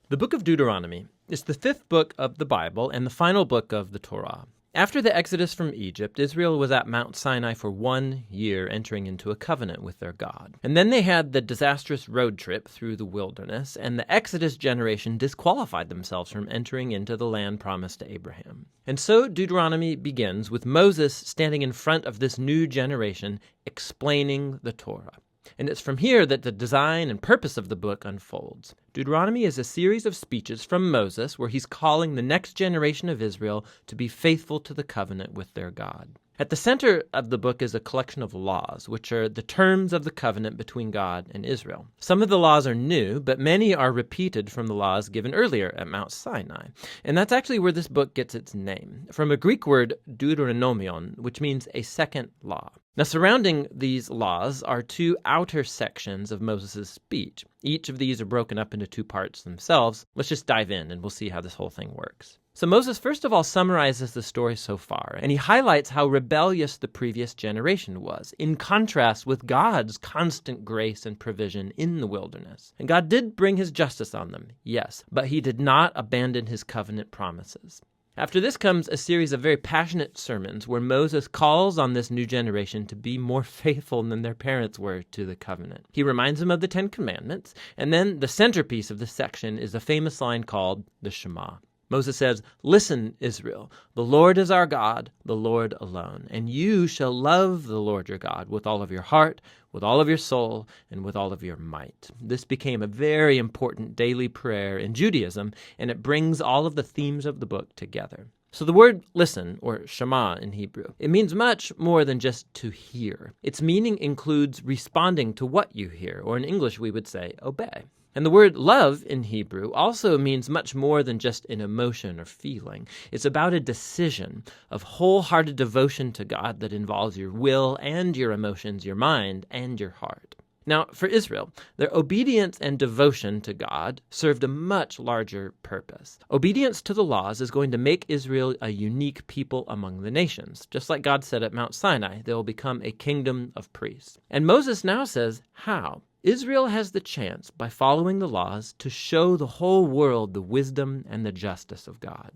The book of Deuteronomy is the fifth book of the Bible and the final book of the Torah. After the exodus from Egypt, Israel was at Mount Sinai for 1 year, entering into a covenant with their God. And then they had the disastrous road trip through the wilderness, and the Exodus generation disqualified themselves from entering into the land promised to Abraham. And so Deuteronomy begins with Moses standing in front of this new generation, explaining the Torah. And it's from here that the design and purpose of the book unfolds. Deuteronomy is a series of speeches from Moses where he's calling the next generation of Israel to be faithful to the covenant with their God. At the center of the book is a collection of laws, which are the terms of the covenant between God and Israel. Some of the laws are new, but many are repeated from the laws given earlier at Mount Sinai. And that's actually where this book gets its name, from a Greek word deuteronomion, which means a second law. Now, surrounding these laws are two outer sections of Moses' speech. Each of these are broken up into two parts themselves. Let's just dive in and we'll see how this whole thing works. So Moses, first of all, summarizes the story so far, and he highlights how rebellious the previous generation was, in contrast with God's constant grace and provision in the wilderness. And God did bring his justice on them, yes, but he did not abandon his covenant promises. After this comes a series of very passionate sermons where Moses calls on this new generation to be more faithful than their parents were to the covenant. He reminds them of the 10 Commandments, and then the centerpiece of this section is a famous line called the Shema. Moses says, "Listen, Israel, the Lord is our God, the Lord alone, and you shall love the Lord your God with all of your heart, with all of your soul, and with all of your might." This became a very important daily prayer in Judaism, and it brings all of the themes of the book together. So the word listen, or Shema in Hebrew, it means much more than just to hear. Its meaning includes responding to what you hear, or in English we would say obey. And the word love in Hebrew also means much more than just an emotion or feeling. It's about a decision of wholehearted devotion to God that involves your will and your emotions, your mind and your heart. Now, for Israel, their obedience and devotion to God served a much larger purpose. Obedience to the laws is going to make Israel a unique people among the nations. Just like God said at Mount Sinai, they will become a kingdom of priests. And Moses now says how. Israel has the chance, by following the laws, to show the whole world the wisdom and the justice of God.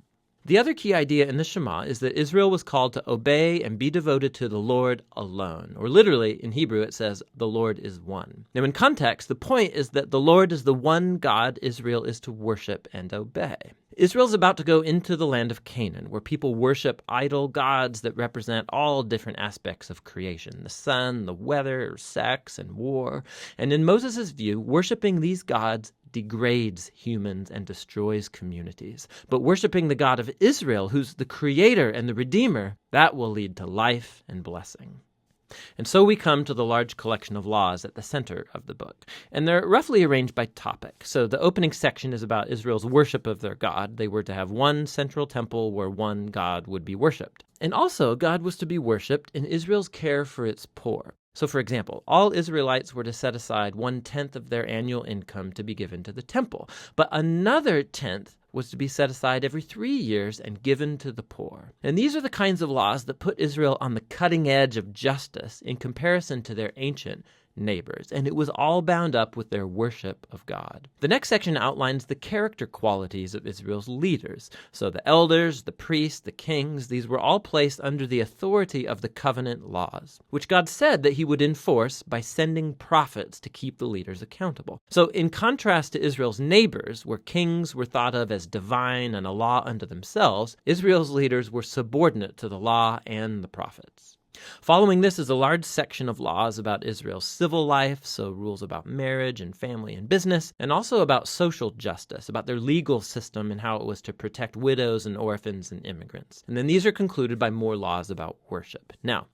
The other key idea in the Shema is that Israel was called to obey and be devoted to the Lord alone. Or literally, in Hebrew, it says, the Lord is one. Now, in context, the point is that the Lord is the one God Israel is to worship and obey. Israel's about to go into the land of Canaan, where people worship idol gods that represent all different aspects of creation, the sun, the weather, sex, and war. And in Moses' view, worshiping these gods degrades humans and destroys communities. But worshiping the God of Israel, who's the creator and the redeemer, that will lead to life and blessing. And so we come to the large collection of laws at the center of the book. And they're roughly arranged by topic. So the opening section is about Israel's worship of their God. They were to have one central temple where one God would be worshipped. And also, God was to be worshipped in Israel's care for its poor. So, for example, all Israelites were to set aside 1/10 of their annual income to be given to the temple. But another 10th was to be set aside every 3 years and given to the poor. And these are the kinds of laws that put Israel on the cutting edge of justice in comparison to their ancient neighbors, and it was all bound up with their worship of God. The next section outlines the character qualities of Israel's leaders. So the elders, the priests, the kings, these were all placed under the authority of the covenant laws, which God said that he would enforce by sending prophets to keep the leaders accountable. So in contrast to Israel's neighbors, where kings were thought of as divine and a law unto themselves, Israel's leaders were subordinate to the law and the prophets. Following this is a large section of laws about Israel's civil life, so rules about marriage and family and business, and also about social justice, about their legal system and how it was to protect widows and orphans and immigrants. And then these are concluded by more laws about worship. Now,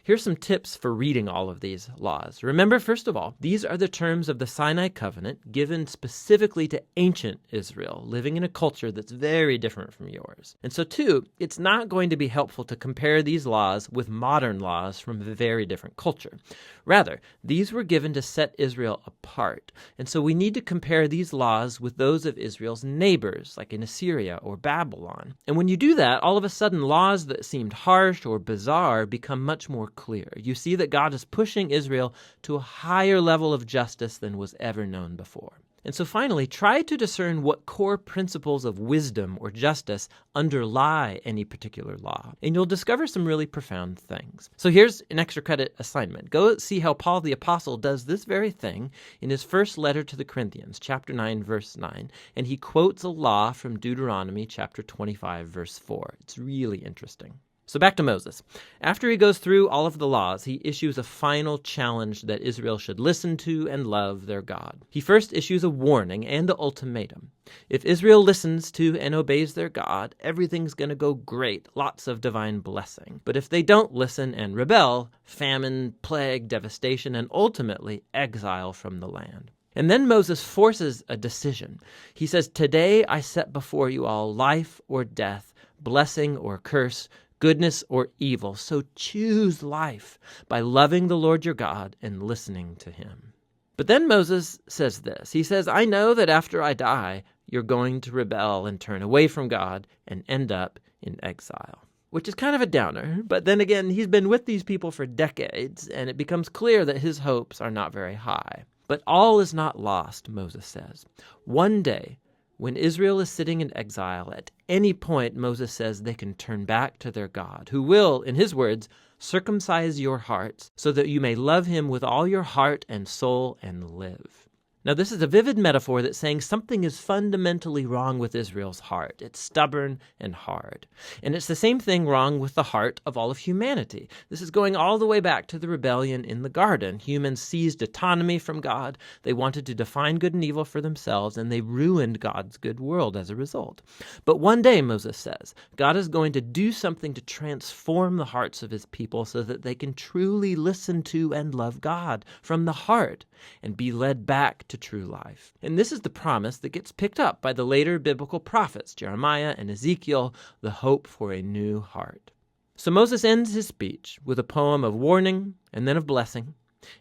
here's some tips for reading all of these laws. Remember, first of all, these are the terms of the Sinai covenant given specifically to ancient Israel, living in a culture that's very different from yours. And so, too, it's not going to be helpful to compare these laws with modern laws from a very different culture. Rather, these were given to set Israel apart. And so we need to compare these laws with those of Israel's neighbors, like in Assyria or Babylon. And when you do that, all of a sudden laws that seemed harsh or bizarre become much more clear. You see that God is pushing Israel to a higher level of justice than was ever known before. And so finally, try to discern what core principles of wisdom or justice underlie any particular law, and you'll discover some really profound things. So here's an extra credit assignment. Go see how Paul the Apostle does this very thing in his first letter to the Corinthians, chapter 9, verse 9, and he quotes a law from Deuteronomy chapter 25, verse 4. It's really interesting. So back to Moses. After he goes through all of the laws, he issues a final challenge that Israel should listen to and love their God. He first issues a warning and an ultimatum. If Israel listens to and obeys their God, everything's going to go great, lots of divine blessing. But if they don't listen and rebel, famine, plague, devastation, and ultimately exile from the land. And then Moses forces a decision. He says, "Today I set before you all life or death, blessing or curse, goodness or evil. So choose life by loving the Lord your God and listening to him." But then Moses says this. He says, "I know that after I die, you're going to rebel and turn away from God and end up in exile." Which is kind of a downer. But then again, he's been with these people for decades, and it becomes clear that his hopes are not very high. But all is not lost, Moses says. One day, when Israel is sitting in exile, at any point, Moses says they can turn back to their God, who will, in his words, circumcise your hearts so that you may love him with all your heart and soul and live. Now, this is a vivid metaphor that's saying something is fundamentally wrong with Israel's heart. It's stubborn and hard. And it's the same thing wrong with the heart of all of humanity. This is going all the way back to the rebellion in the garden. Humans seized autonomy from God. They wanted to define good and evil for themselves, and they ruined God's good world as a result. But one day, Moses says, God is going to do something to transform the hearts of his people so that they can truly listen to and love God from the heart and be led back to true life. And this is the promise that gets picked up by the later biblical prophets, Jeremiah and Ezekiel, the hope for a new heart. So Moses ends his speech with a poem of warning and then of blessing,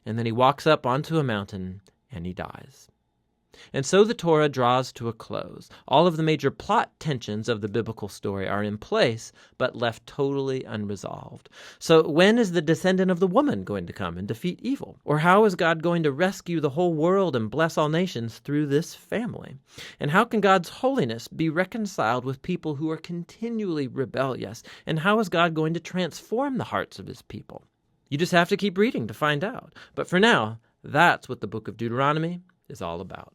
and then he walks up onto a mountain and he dies. And so the Torah draws to a close. All of the major plot tensions of the biblical story are in place, but left totally unresolved. So when is the descendant of the woman going to come and defeat evil? Or how is God going to rescue the whole world and bless all nations through this family? And how can God's holiness be reconciled with people who are continually rebellious? And how is God going to transform the hearts of his people? You just have to keep reading to find out. But for now, that's what the book of Deuteronomy is all about.